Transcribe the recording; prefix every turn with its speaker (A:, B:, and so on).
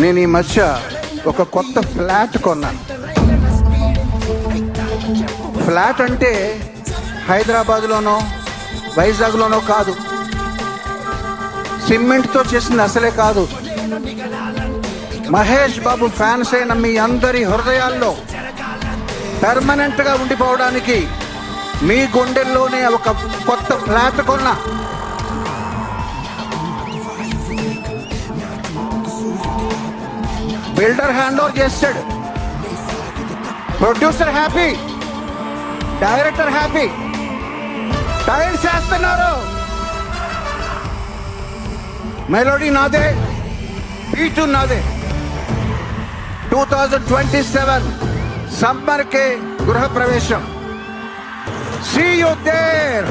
A: నేను ఈ మధ్య ఒక కొత్త ఫ్లాట్ కొన్నాను. ఫ్లాట్ అంటే హైదరాబాద్లోనో వైజాగ్లోనో కాదు, సిమెంట్తో చేసింది అసలే కాదు. మహేష్ బాబు ఫ్యాన్స్ అయిన మీ అందరి హృదయాల్లో పెర్మనెంట్గా ఉండిపోవడానికి మీ గుండెల్లోనే ఒక కొత్త ఫ్లాట్ కొన్నా. బిల్డర్ హ్యాండ్ ఓవర్ చేస్తాడు, producer happy, director happy, tile చేస్తున్నారు. మెలోడీ నాదే, బీటు నాదే. 2027 సమ్మర్ కే గృహ ప్రవేశం. See you there.